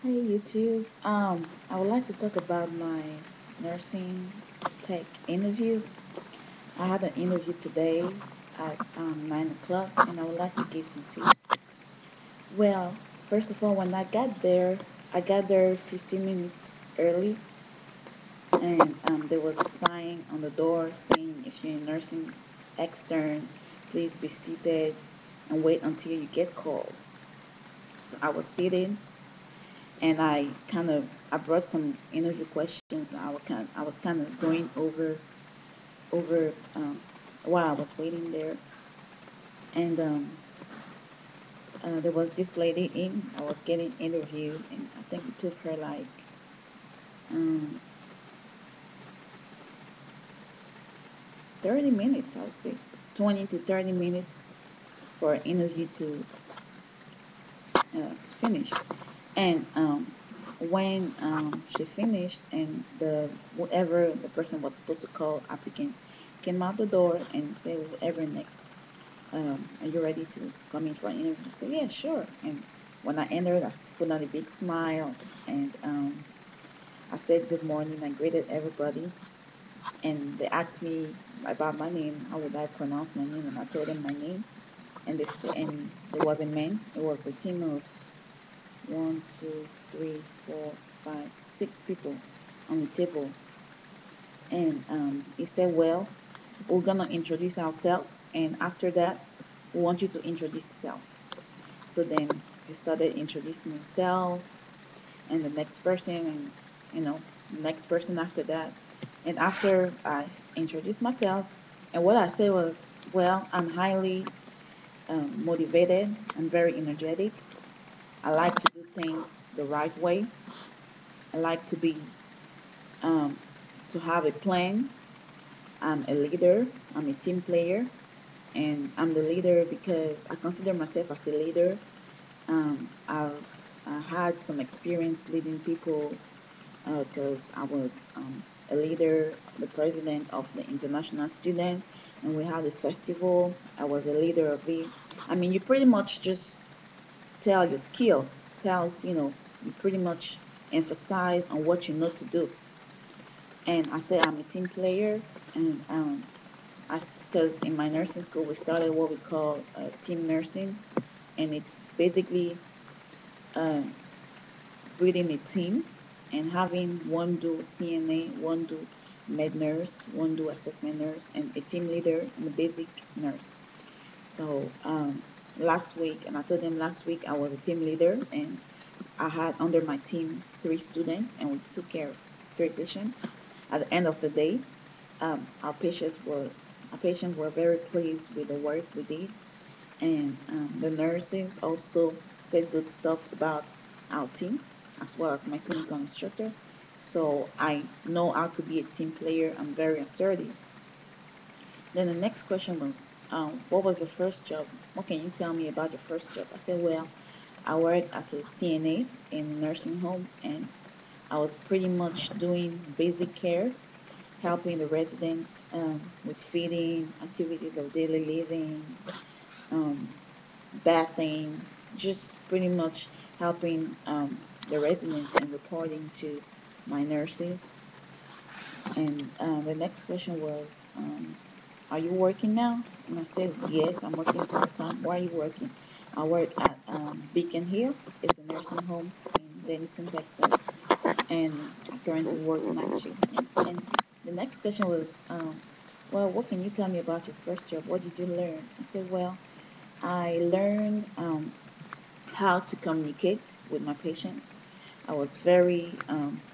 Hey YouTube. I would like to talk about my nursing tech interview. I had an interview today at 9 o'clock, and I would like to give some tips. Well, first of all, when I got there 15 minutes early, and there was a sign on the door saying, "If you're in nursing extern, please be seated and wait until you get called." So I was sitting and I brought some interview questions. I was kind of going over while I was waiting there, and there was this lady in. I was getting interviewed, and I think it took her like um, 30 minutes. I would say 20 to 30 minutes for an interview to finish. And when she finished, and the whoever the person was supposed to call applicants came out the door and said, "Whoever next, are you ready to come in for an interview?" I said, "Yeah, sure." And when I entered, I put on a big smile, and I said, "Good morning." I greeted everybody, and they asked me about my name. How would I pronounce my name? And I told them my name, and they said, and there was a man. It was a team of one, two, three, four, five, 6 people on the table. And he said, "Well, we're going to introduce ourselves. And after that, we want you to introduce yourself." So then he started introducing himself and the next person, and, the next person after that. And after I introduced myself, and what I said was, "Well, I'm highly motivated. I'm very energetic. I like to do things the right way. I like um, to have a plan. I'm a leader. I'm a team player, and I'm the leader because I consider myself as a leader. I've had some experience leading people because I was a leader, the president of the international student, and we had a festival. I was a leader of it. I mean, you pretty much just tell your skills, you pretty much emphasize on what you know to do. And I say I'm a team player, and because in my nursing school we started what we call team nursing, and it's basically uh, building a team and having one do CNA, one do med nurse, one do assessment nurse, and a team leader and a basic nurse. So last week, and I told them last week I was a team leader, and I had under my team 3 students, and we took care of 3 patients. At the end of the day, um, our patients were our patients were very pleased with the work we did, and the nurses also said good stuff about our team as well as my clinical instructor. So I know how to be a team player. I'm very assertive. Then the next question was, what was your first job? What can you tell me about your first job? I said, well, I worked as a CNA in a nursing home, and I was pretty much doing basic care, helping the residents with feeding, activities of daily living, um, bathing, just pretty much helping the residents and reporting to my nurses. And the next question was, "Are you working now?" And I said, "Yes, I'm working part time." "Where are you working?" "I work at Beacon Hill. It's a nursing home in Denison, Texas, and I currently work night shift." And the next question was, "Well, what can you tell me about your first job? What did you learn?" I said, "Well, I learned how to communicate with my patients. I was very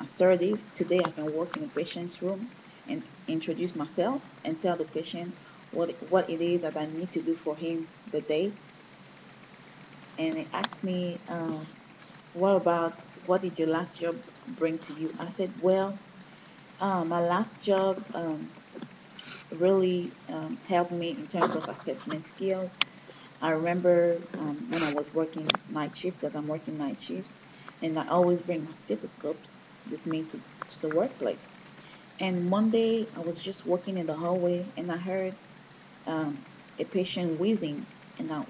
assertive. Today, I can walk in a patient's room and introduce myself and tell the patient what it is that I need to do for him the day." And they asked me, what did your last job bring to you?" I said, "Well, my last job really helped me in terms of assessment skills. I remember when I was working night shift, because I'm working night shift, and I always bring my stethoscopes with me to the workplace. And one day I was just walking in the hallway, and I heard a patient wheezing, and I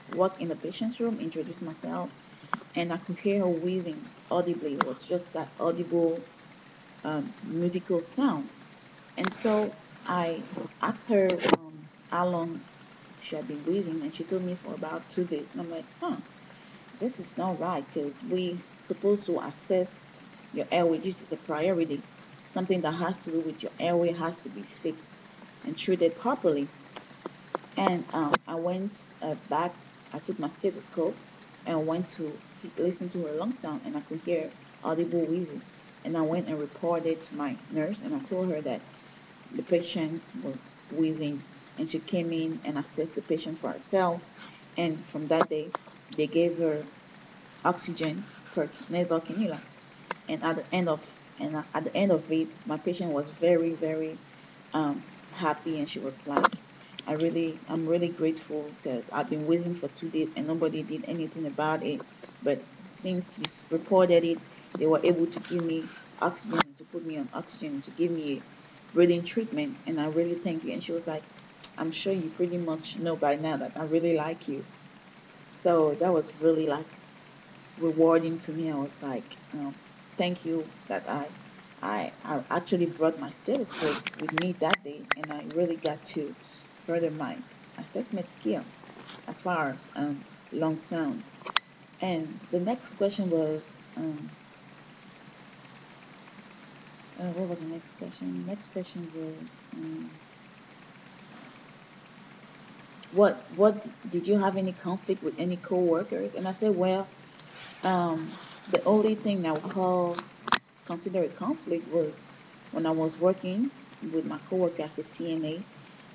walked in the patient's room, introduced myself, and I could hear her wheezing audibly. It was just that audible musical sound. And so I asked her how long she had been wheezing, and she told me for about 2 days. And I'm like, this is not right, because we supposed to assess your airway. This is a priority. Something that has to do with your airway has to be fixed and treated properly. And I went back. I took my stethoscope and went to listen to her lung sound, and I could hear audible wheezes. And I went and reported to my nurse, and I told her that the patient was wheezing, and she came in and assessed the patient for herself. And from that day, they gave her oxygen per nasal cannula. And at the end of it, my patient was very, very um, happy, and she was like, I'm really grateful, because I've been waiting for 2 days and nobody did anything about it. But since you reported it, they were able to give me oxygen, and to put me on oxygen, and to give me a breathing treatment. And I really thank you. And she was like, I'm sure you pretty much know by now that I really like you. So that was really like rewarding to me. I was like, thank you that I actually brought my stethoscope with me that day, and I really got to further my assessment skills as far as lung sound. And the next question was, what was the next question? Next question was, what did you have any conflict with any coworkers? And I said, well, um, the only thing I would consider a conflict was when I was working with my coworker as a CNA.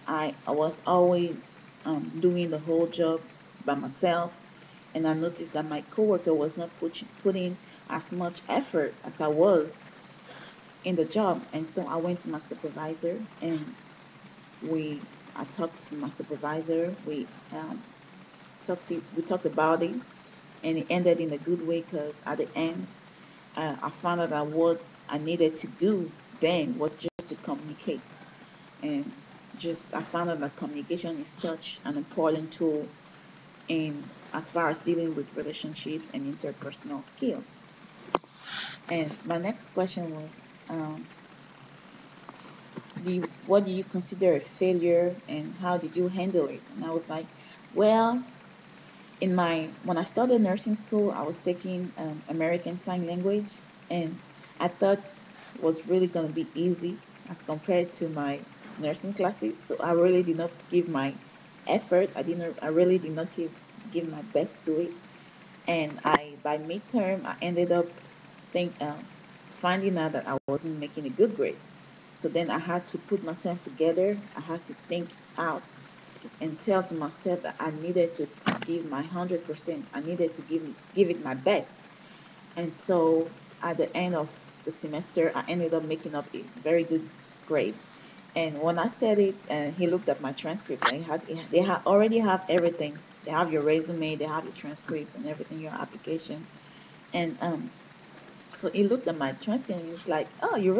I was always doing the whole job by myself, and I noticed that my coworker was not putting as much effort as I was in the job. And so I went to my supervisor, and we I talked to my supervisor. We talked about it, and it ended in a good way, because at the end, I found out that what I needed to do then was just to communicate. And just I found out that communication is such an important tool in as far as dealing with relationships and interpersonal skills. And my next question was, what do you consider a failure, and how did you handle it? And I was like, well, when I started nursing school, I was taking American Sign Language, and I thought it was really going to be easy as compared to my nursing classes. So I really did not give my effort. I really did not give my best to it. And by midterm, I ended up think finding out that I wasn't making a good grade. So then I had to put myself together. I had to think out and tell to myself that I needed to give my 100%. I needed to give it my best. And so at the end of the semester, I ended up making up a very good grade. And when I said it, he looked at my transcript. They already have everything. They have your resume, they have your transcript and everything, your application. And so he looked at my transcript, and he's like, "Oh, you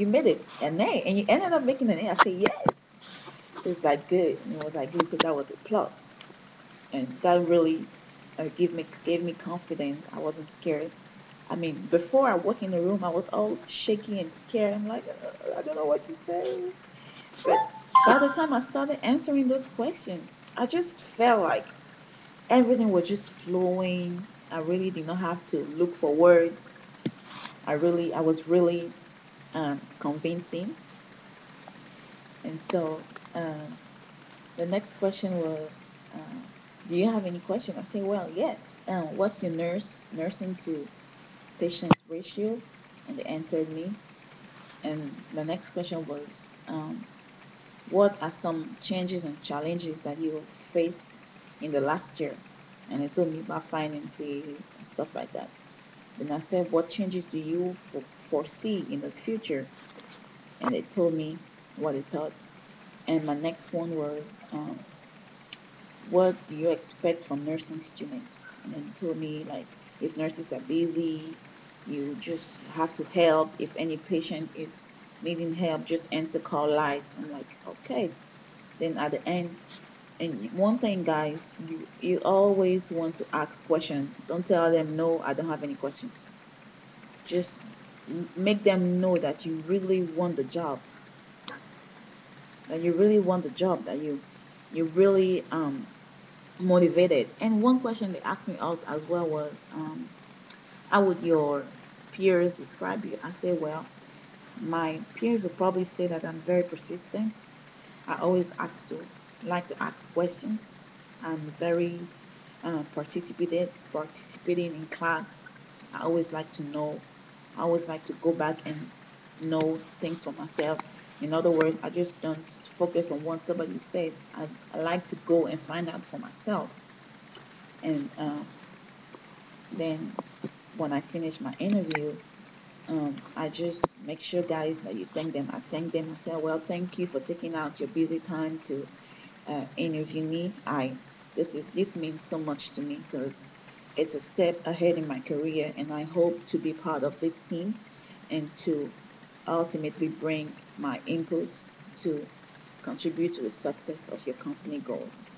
made it an A, and you ended up making an A." I said, "Yes." So it's like good, and it was like good. So that was a plus, and that really gave me confidence. I wasn't scared. I mean, before I walk in the room, I was all shaky and scared. I'm like, I don't know what to say. But by the time I started answering those questions, I just felt like everything was just flowing. I really did not have to look for words. I was really convincing. And so the next question was, uh, do you have any question? I say, well, yes. What's your nursing to patient ratio? And they answered me. And the next question was, what are some changes and challenges that you faced in the last year? And they told me about finances and stuff like that. Then I said, what changes do you foresee in the future? And they told me what they thought. And my next one was, what do you expect from nursing students? And then told me, like, if nurses are busy, you just have to help. If any patient is needing help, just answer call lights. I'm like, okay. Then at the end, And one thing, guys, you always want to ask questions. Don't tell them no, I don't have any questions. Just make them know that you really want the job, that you really want the job, that you really motivated. And one question they asked me also as well was, how would your peers describe you? I say, well, my peers will probably say that I'm very persistent. I always like to ask questions. I'm very participating in class. I always like to know. I always like to go back and know things for myself. In other words, I just don't focus on what somebody says. I like to go and find out for myself. And then when I finish my interview, I just make sure, guys, that you thank them. I thank them. I say, well, thank you for taking out your busy time to interview me. This means so much to me because it's a step ahead in my career, and I hope to be part of this team and to ultimately bring my inputs to contribute to the success of your company goals.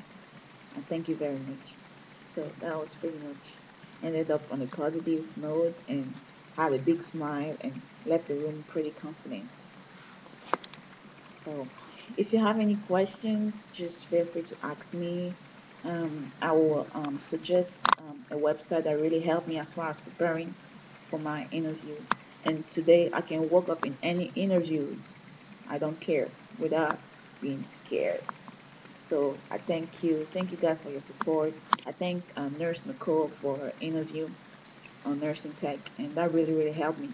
And thank you very much. So that was pretty much ended up on a positive note and had a big smile and left the room pretty confident. So if you have any questions, just feel free to ask me. I will suggest a website that really helped me as far as preparing for my interviews. And today I can walk up in any interviews, I don't care, without being scared. So I thank you. Thank you guys for your support. I thank Nurse Nicole for her interview on nursing tech, and that really, really helped me.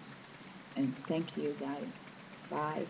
And thank you guys. Bye.